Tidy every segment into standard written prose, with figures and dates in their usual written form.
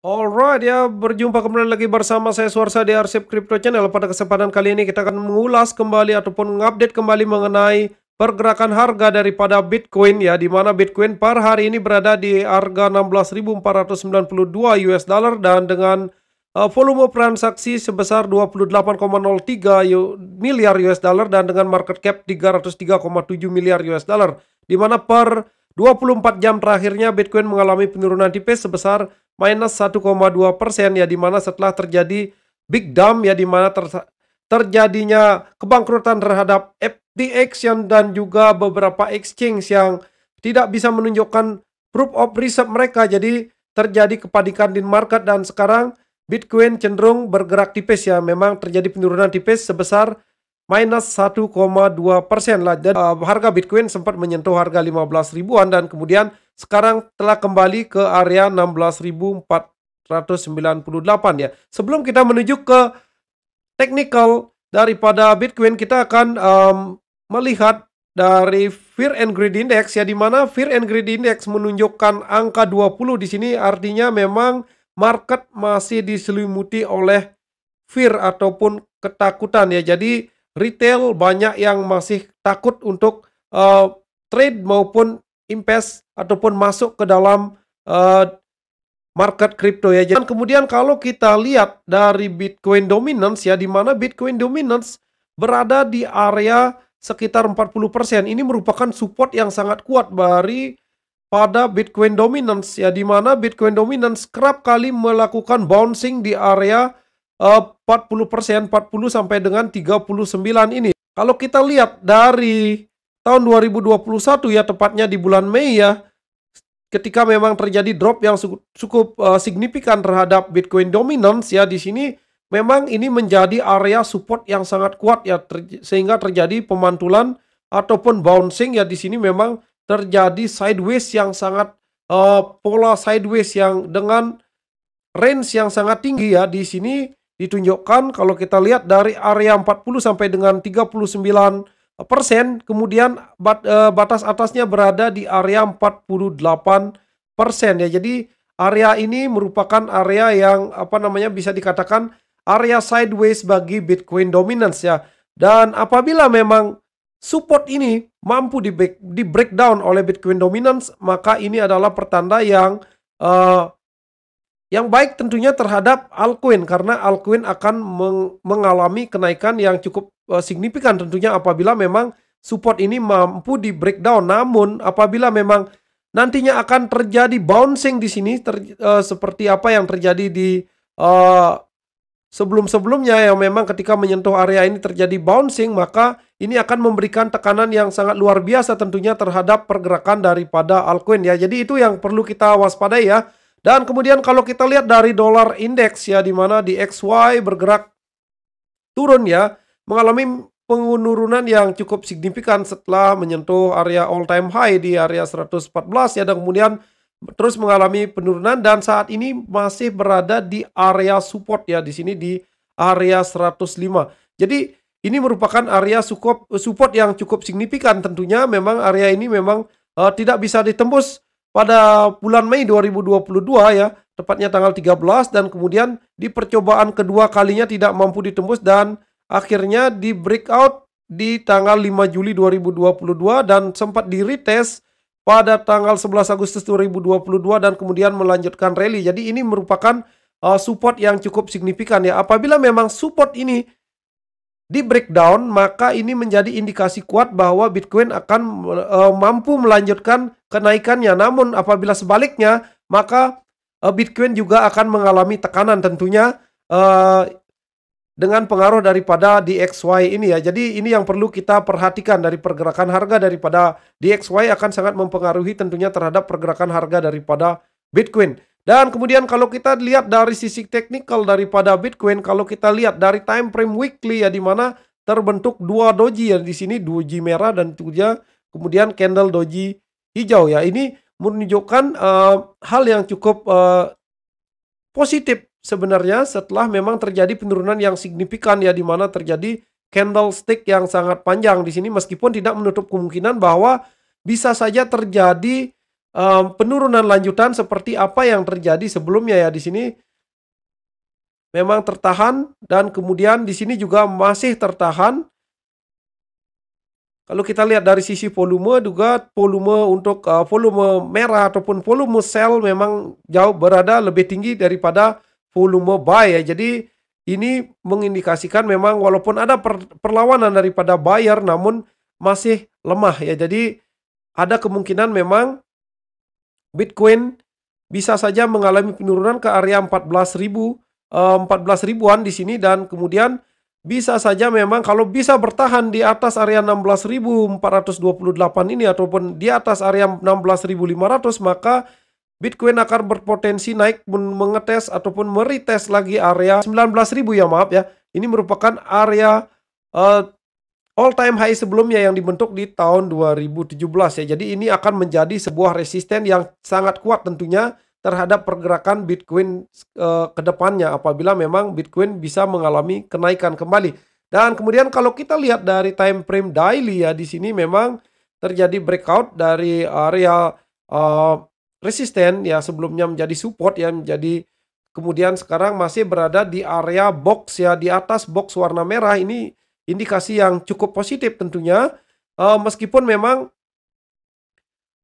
Alright ya, berjumpa kembali lagi bersama saya Suarsa di Arsip Crypto Channel. Pada kesempatan kali ini kita akan mengulas kembali ataupun mengupdate kembali mengenai pergerakan harga daripada Bitcoin ya, di mana Bitcoin per hari ini berada di harga 16.492 US dollar dan dengan volume transaksi sebesar 28,03 miliar US dollar dan dengan market cap 303,7 miliar US dollar, di mana per 24 jam terakhirnya Bitcoin mengalami penurunan tipis sebesar minus 1,2% ya, di mana setelah terjadi big dump ya, di mana terjadinya kebangkrutan terhadap FTX dan juga beberapa exchange yang tidak bisa menunjukkan proof of reserve mereka. Jadi terjadi kepanikan di market dan sekarang Bitcoin cenderung bergerak tipis ya. Memang terjadi penurunan tipis sebesar minus 1,2% lah. Dan harga Bitcoin sempat menyentuh harga 15 ribuan dan kemudian sekarang telah kembali ke area 16.498 ya. Sebelum kita menuju ke technical daripada Bitcoin, kita akan melihat dari Fear and Greed Index ya, di mana Fear and Greed Index menunjukkan angka 20 di sini, artinya memang market masih diselimuti oleh fear ataupun ketakutan ya. Jadi retail banyak yang masih takut untuk trade maupun invest ataupun masuk ke dalam market crypto ya. Dan kemudian kalau kita lihat dari Bitcoin dominance ya, di mana Bitcoin dominance berada di area sekitar 40%. Ini merupakan support yang sangat kuat pada Bitcoin dominance ya, di mana Bitcoin dominance kerap kali melakukan bouncing di area 40%, 40 sampai dengan 39 ini. Kalau kita lihat dari tahun 2021 ya, tepatnya di bulan Mei ya, ketika memang terjadi drop yang cukup signifikan terhadap Bitcoin dominance ya, di sini memang ini menjadi area support yang sangat kuat ya, sehingga terjadi pemantulan ataupun bouncing ya. Di sini memang terjadi sideways yang sangat pola sideways yang dengan range yang sangat tinggi ya. Di sini ditunjukkan kalau kita lihat dari area 40 sampai dengan 39%, kemudian batas atasnya berada di area 48% ya. Jadi area ini merupakan area yang bisa dikatakan area sideways bagi Bitcoin dominance ya. Dan apabila memang support ini mampu di breakdown oleh Bitcoin dominance, maka ini adalah pertanda yang baik tentunya terhadap altcoin, karena altcoin akan mengalami kenaikan yang cukup signifikan tentunya apabila memang support ini mampu di breakdown. Namun apabila memang nantinya akan terjadi bouncing di sini seperti apa yang terjadi di sebelum-sebelumnya, yang memang ketika menyentuh area ini terjadi bouncing, maka ini akan memberikan tekanan yang sangat luar biasa tentunya terhadap pergerakan daripada altcoin ya. Jadi itu yang perlu kita waspadai ya. Dan kemudian kalau kita lihat dari dollar index ya, di mana di XY bergerak turun ya, mengalami penurunan yang cukup signifikan setelah menyentuh area all time high di area 114 ya, dan kemudian terus mengalami penurunan dan saat ini masih berada di area support ya, di sini di area 105. Jadi ini merupakan area support yang cukup signifikan tentunya. Memang area ini memang tidak bisa ditembus pada bulan Mei 2022 ya, tepatnya tanggal 13, dan kemudian di percobaan kedua kalinya tidak mampu ditembus dan akhirnya di breakout di tanggal 5 Juli 2022 dan sempat di retest pada tanggal 11 Agustus 2022 dan kemudian melanjutkan rally. Jadi ini merupakan support yang cukup signifikan ya. Apabila memang support ini di breakdown, maka ini menjadi indikasi kuat bahwa Bitcoin akan mampu melanjutkan kenaikannya. Namun apabila sebaliknya, maka Bitcoin juga akan mengalami tekanan tentunya dengan pengaruh daripada DXY ini ya. Jadi ini yang perlu kita perhatikan, dari pergerakan harga daripada DXY akan sangat mempengaruhi tentunya terhadap pergerakan harga daripada Bitcoin. Dan kemudian kalau kita lihat dari sisi teknikal daripada Bitcoin, kalau kita lihat dari time frame weekly ya, di mana terbentuk dua doji ya, di sini doji merah dan juga kemudian candle doji hijau ya. Ini menunjukkan hal yang cukup positif sebenarnya setelah memang terjadi penurunan yang signifikan ya, di mana terjadi candlestick yang sangat panjang di sini, meskipun tidak menutup kemungkinan bahwa bisa saja terjadi penurunan lanjutan seperti apa yang terjadi sebelumnya ya. Di sini memang tertahan dan kemudian di sini juga masih tertahan. Kalau kita lihat dari sisi volume juga volume untuk volume merah ataupun volume sell memang jauh berada lebih tinggi daripada volume buy ya. Jadi ini mengindikasikan memang walaupun ada perlawanan daripada buyer namun masih lemah ya. Jadi ada kemungkinan memang Bitcoin bisa saja mengalami penurunan ke area 14 ribuan di sini dan kemudian bisa saja memang kalau bisa bertahan di atas area 16.428 ini ataupun di atas area 16.500 maka Bitcoin akan berpotensi naik mengetes ataupun meretest lagi area 19.000 ya maaf ya. Ini merupakan area all time high sebelumnya yang dibentuk di tahun 2017 ya. Jadi ini akan menjadi sebuah resisten yang sangat kuat tentunya terhadap pergerakan Bitcoin ke depannya apabila memang Bitcoin bisa mengalami kenaikan kembali. Dan kemudian kalau kita lihat dari time frame daily ya di sini memang terjadi breakout dari area resisten ya sebelumnya menjadi support ya menjadi kemudian sekarang masih berada di area box ya di atas box warna merah ini indikasi yang cukup positif tentunya meskipun memang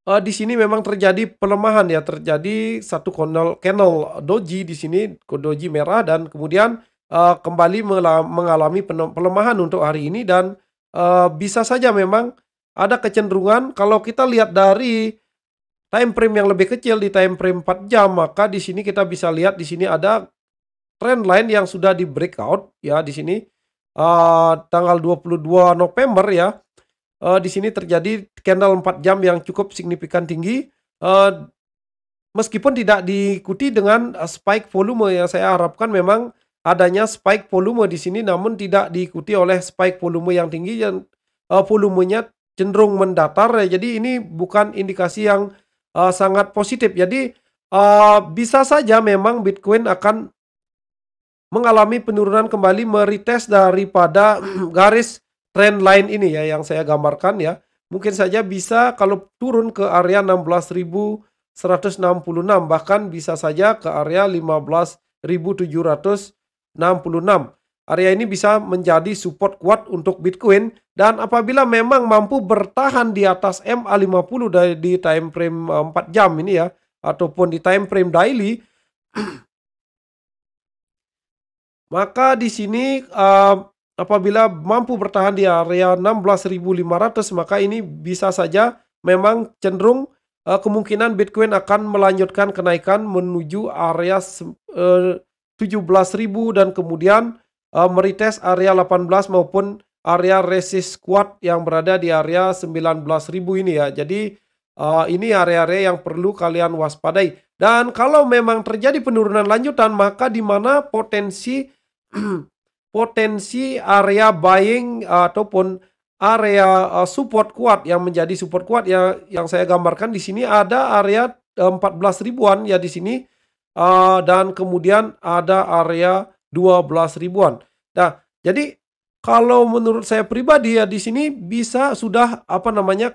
di sini memang terjadi pelemahan ya, terjadi satu candle doji di sini, doji merah dan kemudian kembali mengalami pelemahan untuk hari ini dan bisa saja memang ada kecenderungan kalau kita lihat dari time frame yang lebih kecil di time frame 4 jam maka di sini kita bisa lihat di sini ada trend line yang sudah di breakout ya di sini tanggal 22 November ya. Di sini terjadi candle 4 jam yang cukup signifikan tinggi. Meskipun tidak diikuti dengan spike volume yang saya harapkan memang adanya spike volume di sini namun tidak diikuti oleh spike volume yang tinggi dan volumenya cenderung mendatar ya. Jadi ini bukan indikasi yang sangat positif. Jadi bisa saja memang Bitcoin akan mengalami penurunan kembali meretest daripada garis trend line ini ya yang saya gambarkan ya. Mungkin saja bisa kalau turun ke area 16.166 bahkan bisa saja ke area 15.766. Area ini bisa menjadi support kuat untuk Bitcoin dan apabila memang mampu bertahan di atas MA50 di time frame 4 jam ini ya ataupun di time frame daily maka di sini apabila mampu bertahan di area 16.500 maka ini bisa saja memang cenderung kemungkinan Bitcoin akan melanjutkan kenaikan menuju area 17.000 dan kemudian meretest area 18 maupun area resist kuat yang berada di area 19.000 ini ya. Jadi ini area-area yang perlu kalian waspadai. Dan kalau memang terjadi penurunan lanjutan maka di mana potensi potensi area buying ataupun area support kuat yang menjadi support kuat ya yang saya gambarkan di sini ada area 14 ribuan ya di sini dan kemudian ada area 12 ribuan. Nah, jadi kalau menurut saya pribadi ya di sini bisa sudah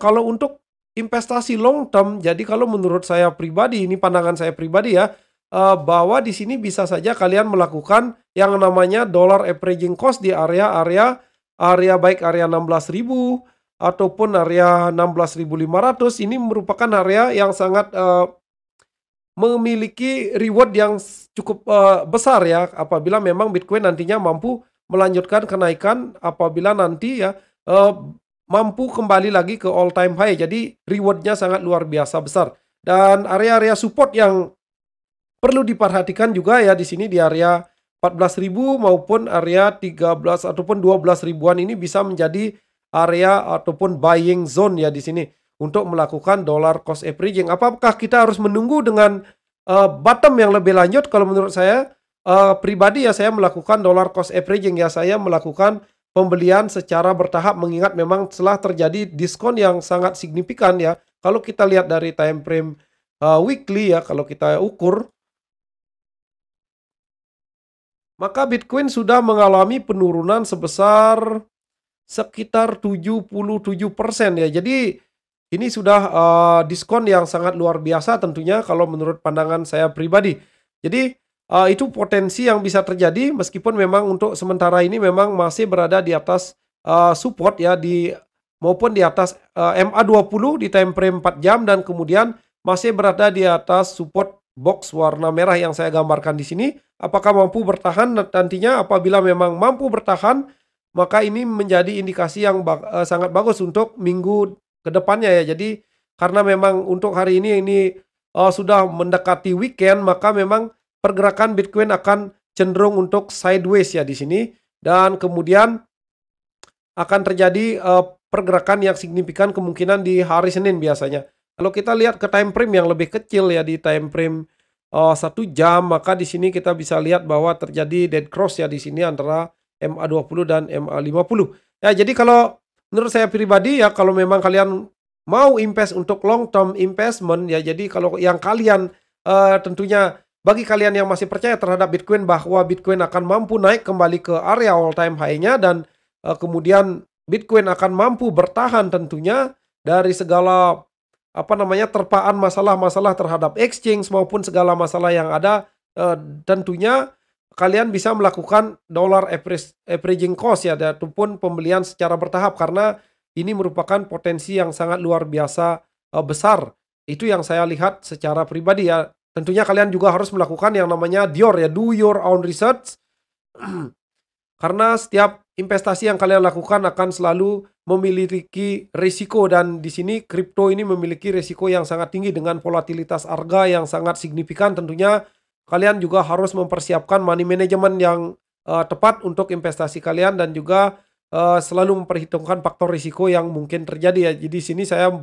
kalau untuk investasi long term jadi kalau menurut saya pribadi ini pandangan saya pribadi ya bahwa di sini bisa saja kalian melakukan yang namanya dollar averaging cost di area baik area 16.000 ataupun area 16.500 ini merupakan area yang sangat memiliki reward yang cukup besar ya apabila memang Bitcoin nantinya mampu melanjutkan kenaikan apabila nanti ya mampu kembali lagi ke all time high jadi rewardnya sangat luar biasa besar dan area-area support yang perlu diperhatikan juga ya di sini di area 14.000 maupun area 13 ataupun 12 ribuan ini bisa menjadi area ataupun buying zone ya di sini untuk melakukan dollar cost averaging. Apakah kita harus menunggu dengan bottom yang lebih lanjut? Kalau menurut saya pribadi ya saya melakukan dollar cost averaging ya saya melakukan pembelian secara bertahap mengingat memang telah terjadi diskon yang sangat signifikan ya. Kalau kita lihat dari time frame weekly ya kalau kita ukur maka Bitcoin sudah mengalami penurunan sebesar sekitar 77% ya. Jadi ini sudah diskon yang sangat luar biasa tentunya kalau menurut pandangan saya pribadi. Jadi itu potensi yang bisa terjadi meskipun memang untuk sementara ini memang masih berada di atas support ya maupun di atas MA20 di time frame 4 jam dan kemudian masih berada di atas support box warna merah yang saya gambarkan di sini. Apakah mampu bertahan nantinya? Apabila memang mampu bertahan, maka ini menjadi indikasi yang sangat bagus untuk minggu ke depannya ya. Jadi karena memang untuk hari ini sudah mendekati weekend, maka memang pergerakan Bitcoin akan cenderung untuk sideways ya di sini dan kemudian akan terjadi pergerakan yang signifikan kemungkinan di hari Senin biasanya. Kalau kita lihat ke time frame yang lebih kecil ya di time frame 1 jam, maka di sini kita bisa lihat bahwa terjadi dead cross ya di sini antara MA20 dan MA50. Ya, jadi kalau menurut saya pribadi ya kalau memang kalian mau invest untuk long term investment ya, jadi kalau yang kalian tentunya bagi kalian yang masih percaya terhadap Bitcoin bahwa Bitcoin akan mampu naik kembali ke area all time high-nya dan kemudian Bitcoin akan mampu bertahan tentunya dari segala terpaan masalah-masalah terhadap exchange maupun segala masalah yang ada, tentunya kalian bisa melakukan dollar averaging cost ya ataupun pembelian secara bertahap karena ini merupakan potensi yang sangat luar biasa besar. Itu yang saya lihat secara pribadi ya. Tentunya kalian juga harus melakukan yang namanya DYOR ya, do your own research. Karena setiap investasi yang kalian lakukan akan selalu memiliki risiko dan di sini kripto ini memiliki risiko yang sangat tinggi dengan volatilitas harga yang sangat signifikan. Tentunya kalian juga harus mempersiapkan money management yang tepat untuk investasi kalian dan juga selalu memperhitungkan faktor risiko yang mungkin terjadi ya. Jadi sini saya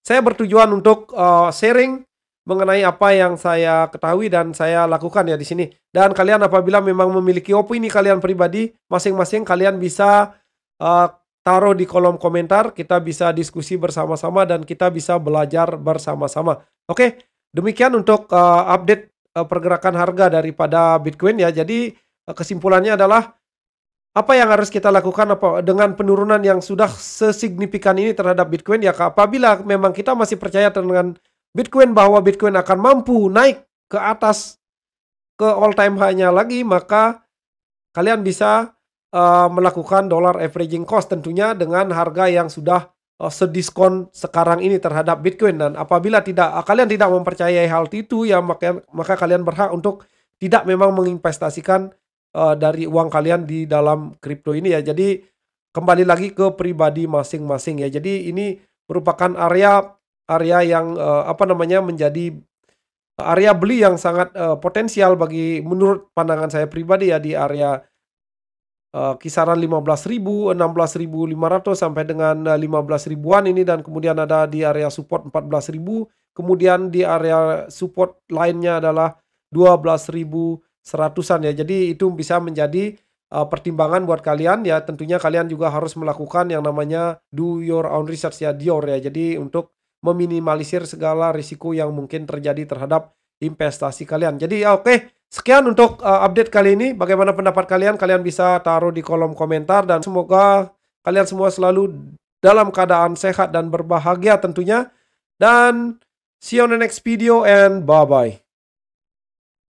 saya bertujuan untuk sharing mengenai apa yang saya ketahui dan saya lakukan ya di sini. Dan kalian apabila memang memiliki opini kalian pribadi, masing-masing kalian bisa taruh di kolom komentar, kita bisa diskusi bersama-sama dan kita bisa belajar bersama-sama. Oke, demikian untuk update pergerakan harga daripada Bitcoin ya. Jadi kesimpulannya adalah apa yang harus kita lakukan dengan penurunan yang sudah sesignifikan ini terhadap Bitcoin ya, apabila memang kita masih percaya dengan Bitcoin bahwa Bitcoin akan mampu naik ke atas ke all time high-nya lagi, maka kalian bisa melakukan dollar averaging cost tentunya dengan harga yang sudah sediskon sekarang ini terhadap Bitcoin. Dan apabila kalian tidak mempercayai hal itu ya, maka kalian berhak untuk tidak memang menginvestasikan dari uang kalian di dalam kripto ini ya. Jadi kembali lagi ke pribadi masing-masing ya. Jadi ini merupakan area yang menjadi area beli yang sangat potensial bagi menurut pandangan saya pribadi ya di area kisaran 15.000, 16.500 sampai dengan 15 ribuan ini dan kemudian ada di area support 14.000, kemudian di area support lainnya adalah 12.100-an ya. Jadi itu bisa menjadi pertimbangan buat kalian ya. Tentunya kalian juga harus melakukan yang namanya do your own research ya, DYOR ya. Jadi untuk meminimalisir segala risiko yang mungkin terjadi terhadap investasi kalian. Jadi oke, sekian untuk update kali ini. Bagaimana pendapat kalian? Kalian bisa taruh di kolom komentar dan semoga kalian semua selalu dalam keadaan sehat dan berbahagia tentunya. Dan see you on the next video and bye-bye.